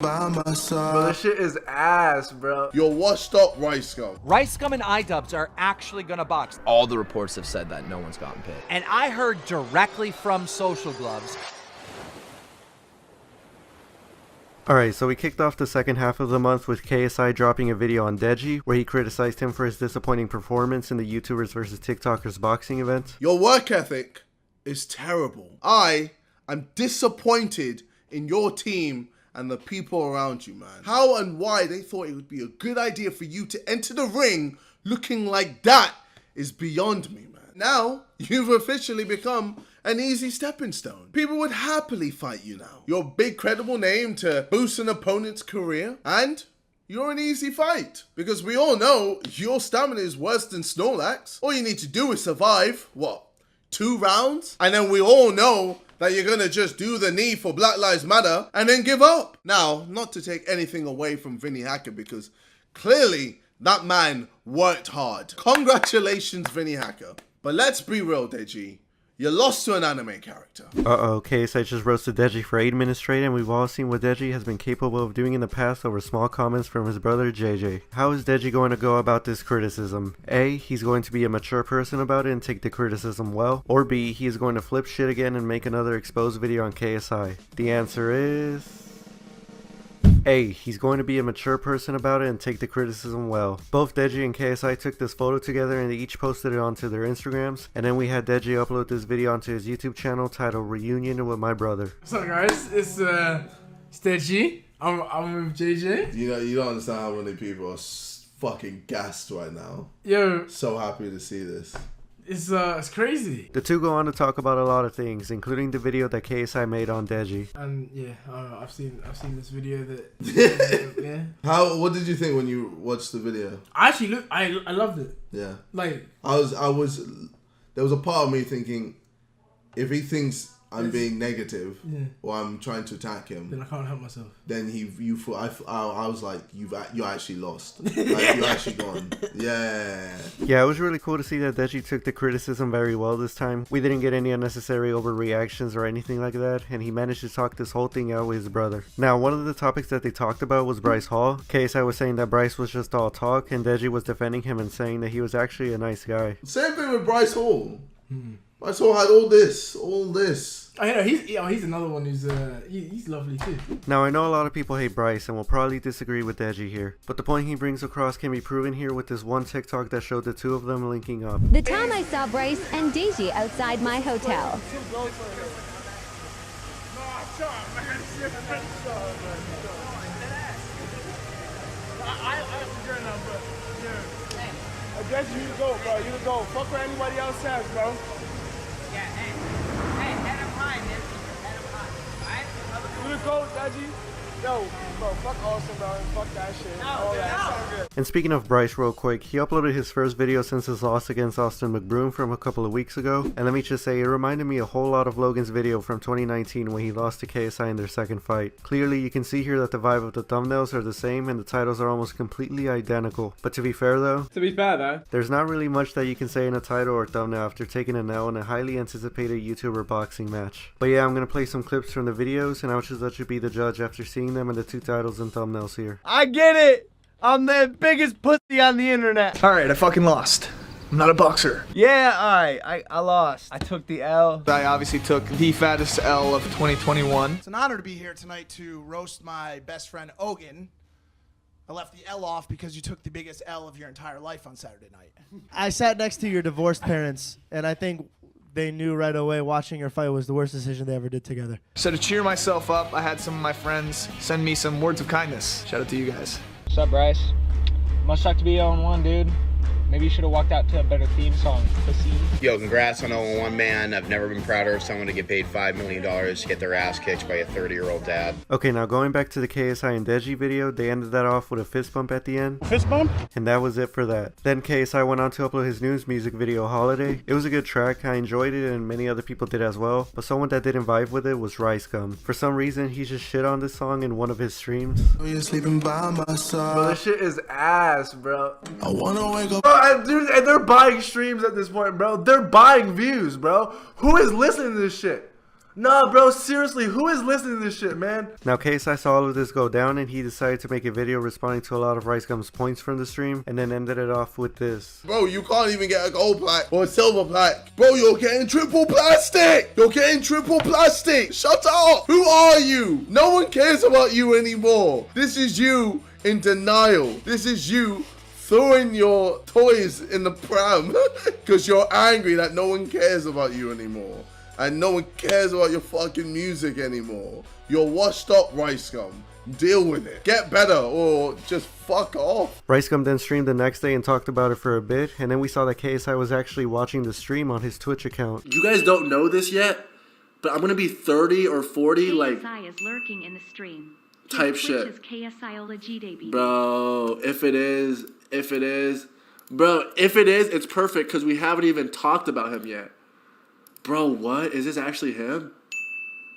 by my side. Bro, this shit is ass, bro. You're washed up, RiceGum. RiceGum and iDubbbz are actually gonna box. All the reports have said that no one's gotten picked. And I heard directly from Social Gloves. Alright, so we kicked off the second half of the month with KSI dropping a video on Deji, where he criticized him for his disappointing performance in the YouTubers vs TikTokers boxing event. Your work ethic is terrible. I am disappointed in your team and the people around you, man. How and why they thought it would be a good idea for you to enter the ring looking like that is beyond me, man. Now, you've officially become an easy stepping stone. People would happily fight you now. You're a big credible name to boost an opponent's career, and you're an easy fight. Because we all know your stamina is worse than Snorlax. All you need to do is survive, what, 2 rounds? And then we all know that you're gonna just do the knee for Black Lives Matter and then give up. Now, not to take anything away from Vinny Hacker, because clearly that man worked hard. Congratulations, Vinny Hacker. But let's be real, Deji. You lost to an anime character. Uh-oh, KSI just roasted Deji for 8 minutes straight, and we've all seen what Deji has been capable of doing in the past over small comments from his brother JJ. How is Deji going to go about this criticism? A, he's going to be a mature person about it and take the criticism well, or B, he is going to flip shit again and make another exposed video on KSI. The answer is... A, he's going to be a mature person about it and take the criticism well. Both Deji and KSI took this photo together and they each posted it onto their Instagrams, and then we had Deji upload this video onto his YouTube channel titled Reunion with My Brother. What's up, guys? It's Deji. I'm with JJ. You don't understand how many people are fucking gassed right now. Yo, So happy to see this. it's crazy. The two go on to talk about a lot of things, including the video that KSI made on Deji. And yeah, I've seen this video that yeah. What did you think when you watched the video? I actually I loved it. Yeah. Like I was there was a part of me thinking, if he thinks I'm being negative, yeah, or I'm trying to attack him, then I can't help myself. then I was like, you're actually lost. Like, you're actually gone. Yeah. Yeah, it was really cool to see that Deji took the criticism very well this time. We didn't get any unnecessary overreactions or anything like that, and he managed to talk this whole thing out with his brother. Now, one of the topics that they talked about was Bryce Hall. KSI was saying that Bryce was just all talk, and Deji was defending him and saying that he was actually a nice guy. Same thing with Bryce Hall. Bryce Hall had all this. I know he's another one who's he's lovely too. Now, I know a lot of people hate Bryce and will probably disagree with Deji here, but the point he brings across can be proven here with this one TikTok that showed the two of them linking up. The time I saw Bryce and Deji outside my hotel. I guess you go, bro. You go. Fuck what anybody else says, bro. Yeah, hey, head up high, man. Head up high. Alright? You go, Deji. Yo, bro, fuck Austin, bro. Fuck that shit. No, Sound good. And speaking of Bryce real quick, he uploaded his first video since his loss against Austin McBroom from a couple of weeks ago, and let me just say, it reminded me a whole lot of Logan's video from 2019 when he lost to KSI in their second fight. Clearly you can see here that the vibe of the thumbnails are the same and the titles are almost completely identical, but to be fair though, there's not really much that you can say in a title or thumbnail after taking an L in a highly anticipated YouTuber boxing match. But yeah, I'm gonna play some clips from the videos and I'll just let you be the judge after seeing them and the two titles and thumbnails here. I get it. I'm the biggest pussy on the internet. Alright, I fucking lost. I'm not a boxer. Yeah, alright. I lost. I took the L. I obviously took the fattest L of 2021. It's an honor to be here tonight to roast my best friend Ogan. I left the L off because you took the biggest L of your entire life on Saturday night. I sat next to your divorced parents, and I think they knew right away watching your fight was the worst decision they ever did together. So to cheer myself up, I had some of my friends send me some words of kindness. Shout out to you guys. What's up, Bryce? Must suck to be 0-1, dude. Maybe you should have walked out to a better theme song, pussy. Yo, congrats on 0-1, man. I've never been prouder of someone to get paid $5 million to get their ass kicked by a 30-year-old dad. Okay, now going back to the KSI and Deji video, they ended that off with a fist bump at the end. Fist bump? And that was it for that. Then KSI went on to upload his newest music video, Holiday. It was a good track, I enjoyed it and many other people did as well, but someone that didn't vibe with it was RiceGum. For some reason, he just shit on this song in one of his streams. You're sleeping by my side. Bro, this shit is ass, bro. I wanna wake up. Bro, dude, and they're buying streams at this point, bro. They're buying views, bro. Who is listening to this shit? Nah, bro, seriously, who is listening to this shit, man? Now KSI saw all of this go down and he decided to make a video responding to a lot of RiceGum's points from the stream and then ended it off with this. Bro, you can't even get a gold plaque or a silver plaque. Bro, you're getting triple plastic. You're getting triple plastic. Shut up. Who are you? No one cares about you anymore. This is you in denial. This is you throwing your toys in the pram because you're angry that no one cares about you anymore. And no one cares about your fucking music anymore. You're washed up, RiceGum. Deal with it. Get better or just fuck off. RiceGum then streamed the next day and talked about it for a bit, and then we saw that KSI was actually watching the stream on his Twitch account. You guys don't know this yet, but I'm gonna be 30 or 40, like, KSI is lurking in the stream. type His shit. Twitch is KSI Legit. Bro, if it is, it's perfect because we haven't even talked about him yet. Bro, what? Is this actually him?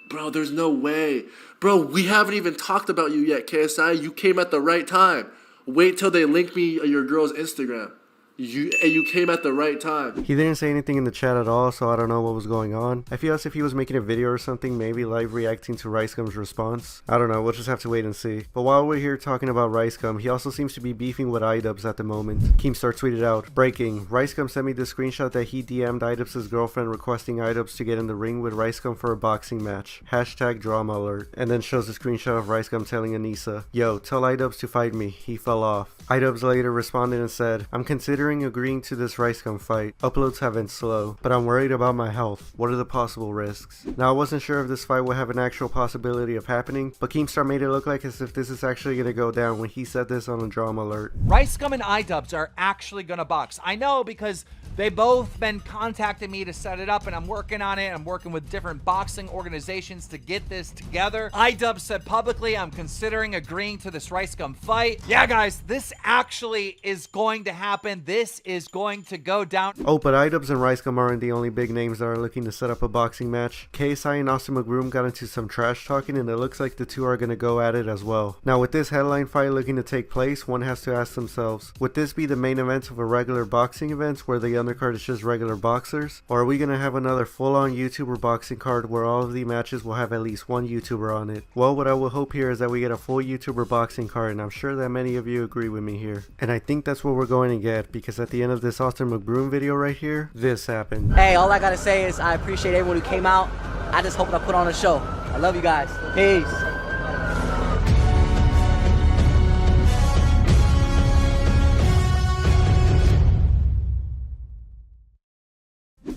Bro, there's no way. Bro, we haven't even talked about you yet, KSI. You came at the right time. Wait till they link me your girl's Instagram. You came at the right time. He didn't say anything in the chat at all, so I don't know what was going on. I feel as if he was making a video or something, maybe live reacting to RiceGum's response. I don't know, we'll just have to wait and see. But while we're here talking about RiceGum, he also seems to be beefing with iDubbbz at the moment. Keemstar tweeted out, "Breaking, RiceGum sent me the screenshot that he DM'd iDubbbz's girlfriend requesting iDubbbz to get in the ring with RiceGum for a boxing match. Hashtag drama alert." And then shows a screenshot of RiceGum telling Anissa, "Yo, tell iDubbbz to fight me, he fell off." iDubbbz later responded and said, "I'm considering agreeing to this RiceGum fight. Uploads have been slow, but I'm worried about my health. What are the possible risks?" Now I wasn't sure if this fight would have an actual possibility of happening, but Keemstar made it look like as if this is actually going to go down when he said this on a drama alert. RiceGum and iDubbbz are actually gonna box. I know because they both been contacting me to set it up and I'm working on it. I'm working with different boxing organizations to get this together. iDubbbz said publicly, "I'm considering agreeing to this RiceGum fight." Yeah, guys, this actually is going to happen. This is going to go down. Oh, but iDubbbz and RiceGum aren't the only big names that are looking to set up a boxing match. KSI and McBroom got into some trash talking and it looks like the two are going to go at it as well. Now with this headline fight looking to take place, one has to ask themselves, would this be the main event of a regular boxing event where the undercard is just regular boxers? Or are we going to have another full-on YouTuber boxing card where all of the matches will have at least one YouTuber on it? Well, what I will hope here is that we get a full YouTuber boxing card, and I'm sure that many of you agree with me here. And I think that's what we're going to get, because at the end of this Austin McBroom video right here, this happened. Hey, all I gotta say is I appreciate everyone who came out. I just hope I put on a show. I love you guys. Peace.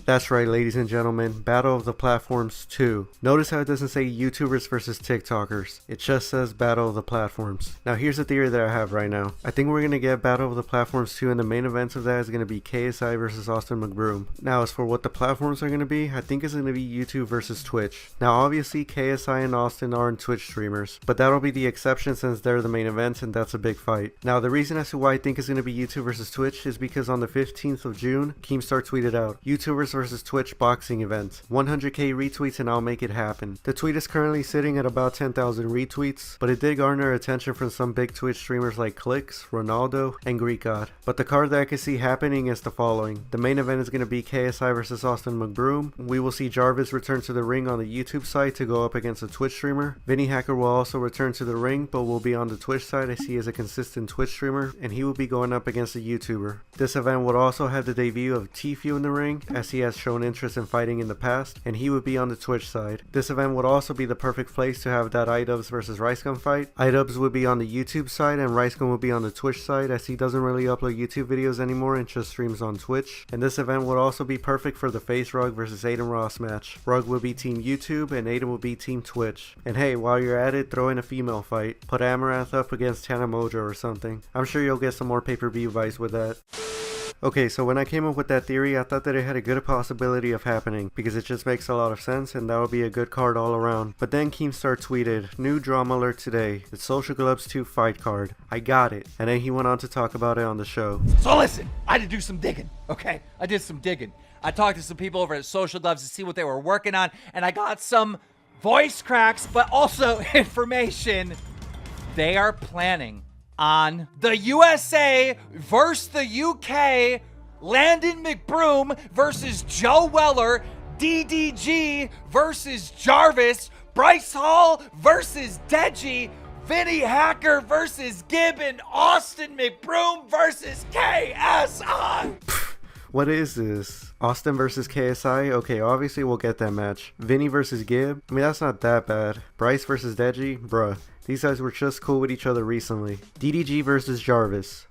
That's right, ladies and gentlemen, Battle of the Platforms 2. Notice how it doesn't say YouTubers versus TikTokers. It just says Battle of the Platforms. Now here's the theory that I have right now. I think we're going to get Battle of the Platforms 2 and the main event of that is going to be KSI versus Austin McBroom. Now as for what the platforms are going to be, I think it's going to be YouTube versus Twitch. Now obviously KSI and Austin aren't Twitch streamers, but that'll be the exception since they're the main event and that's a big fight. Now the reason as to why I think it's going to be YouTube versus Twitch is because on the 15th of June, Keemstar tweeted out, "YouTubers versus Twitch boxing event. 100k retweets and I'll make it happen." The tweet is currently sitting at about 10,000 retweets, but it did garner attention from some big Twitch streamers like Clicks, Ronaldo, and Greek God. But the card that I can see happening is the following. The main event is going to be KSI versus Austin McBroom. We will see Jarvis return to the ring on the YouTube side to go up against a Twitch streamer. Vinny Hacker will also return to the ring, but will be on the Twitch side as he is a consistent Twitch streamer, and he will be going up against a YouTuber. This event would also have the debut of Tfue in the ring, as he has shown interest in fighting in the past, and he would be on the Twitch side. This event would also be the perfect place to have that iDubbbz versus RiceGum fight. iDubbbz would be on the YouTube side and RiceGum would be on the Twitch side, as he doesn't really upload YouTube videos anymore and just streams on Twitch. And this event would also be perfect for the Face Rug versus Aiden Ross match. Rug would be team YouTube and Aiden would be team Twitch. And hey, while you're at it, throw in a female fight. Put Amarath up against Tana Mojo or something. I'm sure you'll get some more pay-per-view buys with that. Okay, so when I came up with that theory, I thought that it had a good possibility of happening, because it just makes a lot of sense and that would be a good card all around. But then Keemstar tweeted, "New drama alert today, the Social Gloves 2 fight card. I got it." And then he went on to talk about it on the show. So listen, I had to do some digging, okay? I did some digging. I talked to some people over at Social Gloves to see what they were working on, and I got some voice cracks, but also information. They are planning on the USA versus the UK, Landon McBroom versus Joe Weller, DDG versus Jarvis, Bryce Hall versus Deji, Vinny Hacker versus Gibb, and Austin McBroom versus KSI. What is this? Austin versus KSI? Okay, obviously we'll get that match. Vinny versus Gibb? I mean, that's not that bad. Bryce versus Deji? Bruh. These guys were just cool with each other recently. DDG versus Jarvis.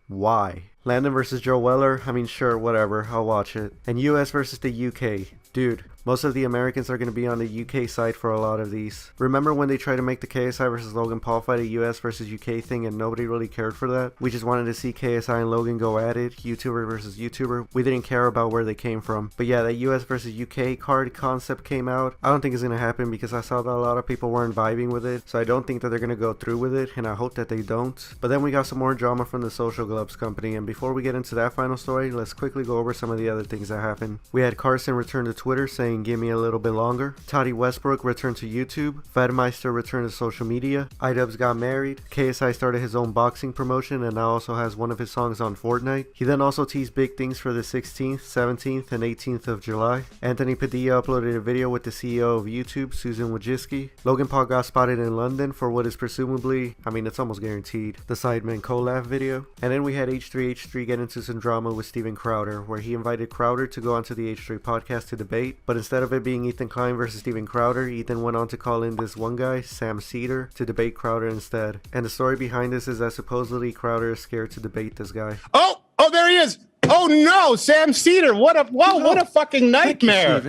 Why? Landon versus Joe Weller? I mean, sure, whatever. I'll watch it. And US versus the UK. Dude, most of the Americans are going to be on the UK side for a lot of these. Remember when they tried to make the KSI versus Logan Paul fight a US versus UK thing and nobody really cared for that? We just wanted to see KSI and Logan go at it, YouTuber versus YouTuber. We didn't care about where they came from. But yeah, that US versus UK card concept came out. I don't think it's going to happen because I saw that a lot of people weren't vibing with it. So I don't think that they're going to go through with it, and I hope that they don't. But then we got some more drama from the Social Gloves company, and before we get into that final story, let's quickly go over some of the other things that happened. We had Carson return to Twitter saying, "Give me a little bit longer." Toddy Westbrook returned to YouTube. Fedmeister returned to social media. iDubbbz got married. KSI started his own boxing promotion and now also has one of his songs on Fortnite. He then also teased big things for the 16th, 17th, and 18th of July. Anthony Padilla uploaded a video with the CEO of YouTube, Susan Wojcicki. Logan Paul got spotted in London for what is presumably, I mean, it's almost guaranteed, the Sidemen collab video. And then we had H3H3 get into some drama with Steven Crowder, where he invited Crowder to go onto the H3 podcast to debate, but instead of it being Ethan Klein versus Steven Crowder, Ethan went on to call in this one guy, Sam Cedar, to debate Crowder instead. And the story behind this is that supposedly Crowder is scared to debate this guy. Oh, there he is. Oh no, Sam Cedar. What a fucking nightmare.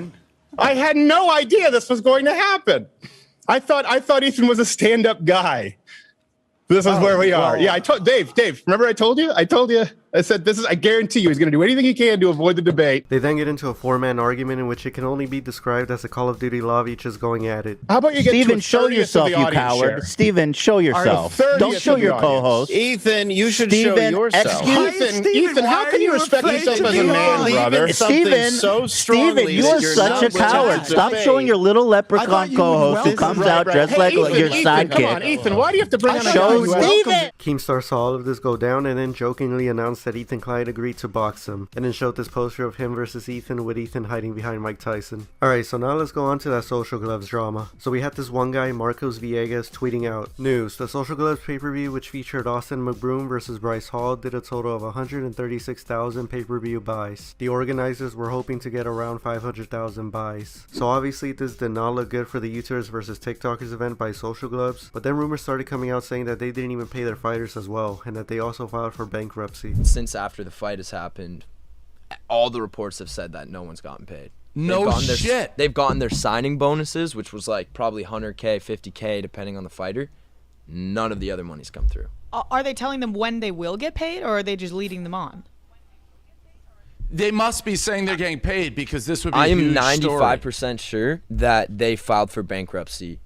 I had no idea this was going to happen. I thought Ethan was a stand-up guy. This is where we are. Yeah, I told Dave, remember I told you? I said, I guarantee you he's going to do anything he can to avoid the debate. They then get into a four-man argument in which it can only be described as a Call of Duty lobby just going at it. How about you get Steven, show yourself, you coward. Steven, show yourself. Don't show your co-host. Ethan, you should show yourself. Ethan, how can you respect yourself as a man, brother? Steven, you are such a coward. Stop showing your little leprechaun co-host who comes out dressed like your sidekick. Come on, Ethan, why do you have to bring on a show Steven? Keemstar saw all of this go down and then jokingly announced that Ethan Klein agreed to box him, and then showed this poster of him versus Ethan with Ethan hiding behind Mike Tyson. Alright, so now let's go on to that Social Gloves drama. So we had this one guy, Marcos Villegas, tweeting out, "News, the Social Gloves pay-per-view, which featured Austin McBroom versus Bryce Hall, did a total of 136,000 pay-per-view buys. The organizers were hoping to get around 500,000 buys. So obviously this did not look good for the YouTubers versus TikTokers event by Social Gloves, but then rumors started coming out saying that they didn't even pay their fighters as well, and that they also filed for bankruptcy. Since after the fight has happened, all the reports have said that no one's gotten paid. No shit. They've gotten their signing bonuses, which was like probably 100K, 50K, depending on the fighter. None of the other money's come through. Are they telling them when they will get paid, or are they just leading them on? They must be saying they're getting paid because this would be a I am huge 95% sure that they filed for bankruptcy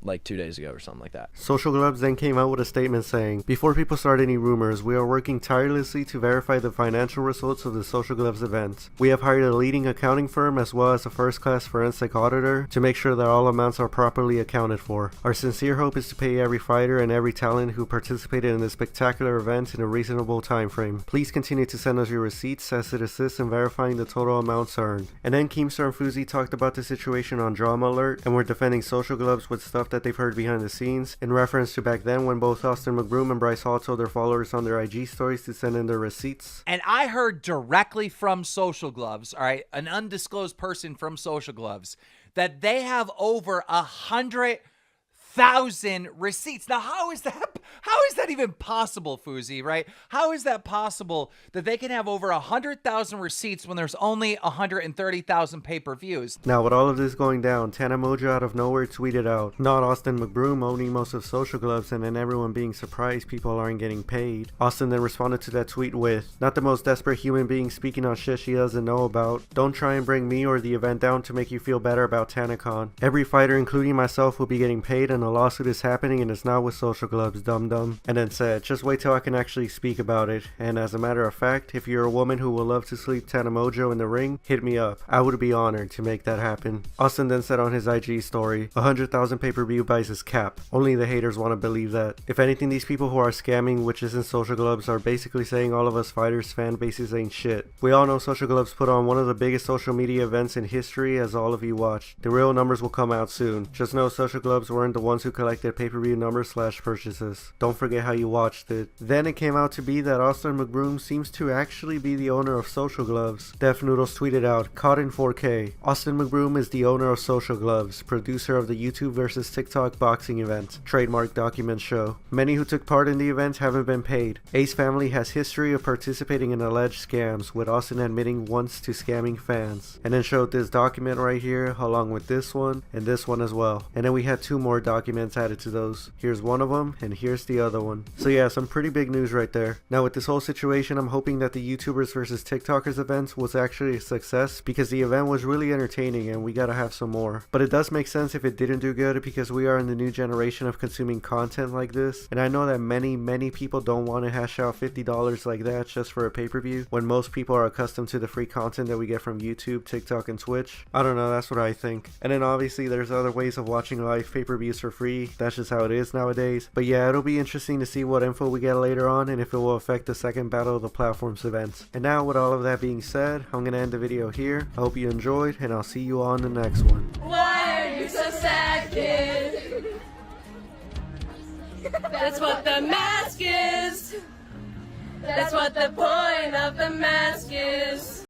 like 2 days ago or something like that. Social Gloves then came out with a statement saying, "Before people start any rumors, we are working tirelessly to verify the financial results of the Social Gloves event. We have hired a leading accounting firm as well as a first-class forensic auditor to make sure that all amounts are properly accounted for. Our sincere hope is to pay every fighter and every talent who participated in this spectacular event in a reasonable time frame. Please continue to send us your receipts as it assists in verifying the total amounts earned." And then Keemstar and Fuzi talked about the situation on Drama Alert and were defending Social Gloves with stuff that they've heard behind the scenes in reference to back then when both Austin McBroom and Bryce Hall told their followers on their IG stories to send in their receipts. And I heard directly from Social Gloves, all right, an undisclosed person from Social Gloves, that they have over 100,000 receipts. Now, how is that even possible, Fuzi, right? How is that possible that they can have over 100,000 receipts when there's only 130,000 pay-per-views? Now, with all of this going down, Tana Mojo out of nowhere tweeted out, "Not Austin McBroom owning most of Social Gloves, and then everyone being surprised people aren't getting paid." Austin then responded to that tweet with, "Not the most desperate human being speaking on shit she doesn't know about. Don't try and bring me or the event down to make you feel better about TanaCon. Every fighter, including myself, will be getting paid, and a lawsuit is happening and it's not with SocialGlubs, dum-dum. And then said, just wait till I can actually speak about it. And as a matter of fact, if you're a woman who will love to sleep Tana Mojo in the ring, hit me up. I would be honored to make that happen. Austin then said on his IG story, 100,000 pay-per-view buys is cap. Only the haters want to believe that. If anything, these people who are scamming witches and SocialGlubs are basically saying all of us fighters fan bases ain't shit. We all know SocialGlubs put on one of the biggest social media events in history, as all of you watched. The real numbers will come out soon. Just know SocialGlubs weren't the ones who collected pay-per-view numbers / purchases. Don't forget how you watched it. Then it came out to be that Austin McBroom seems to actually be the owner of SocialGlubs. Def Noodles tweeted out, caught in 4K. Austin McBroom is the owner of SocialGlubs, producer of the YouTube versus TikTok boxing event, trademark document show. Many who took part in the event haven't been paid. Ace family has history of participating in alleged scams, with Austin admitting once to scamming fans. And then showed this document right here, along with this one, and this one as well. And then we had 2 more documents added to those. Here's one of them, and here's the other one. So yeah, some pretty big news right there. Now with this whole situation, I'm hoping that the YouTubers versus TikTokers event was actually a success, because the event was really entertaining and we gotta have some more. But it does make sense if it didn't do good, because we are in the new generation of consuming content like this, and I know that many people don't want to hash out $50 like that just for a pay-per-view, when most people are accustomed to the free content that we get from YouTube, TikTok, and Twitch. I don't know, that's what I think. And then obviously there's other ways of watching live pay-per-views for free. That's just how it is nowadays. But yeah, it'll be interesting to see what info we get later on, and if it will affect the second Battle of the Platforms event. And now with all of that being said, I'm gonna end the video here. I hope you enjoyed, and I'll see you on the next one. Why are you so sad, kid? That's what the mask is. That's what the point of the mask is.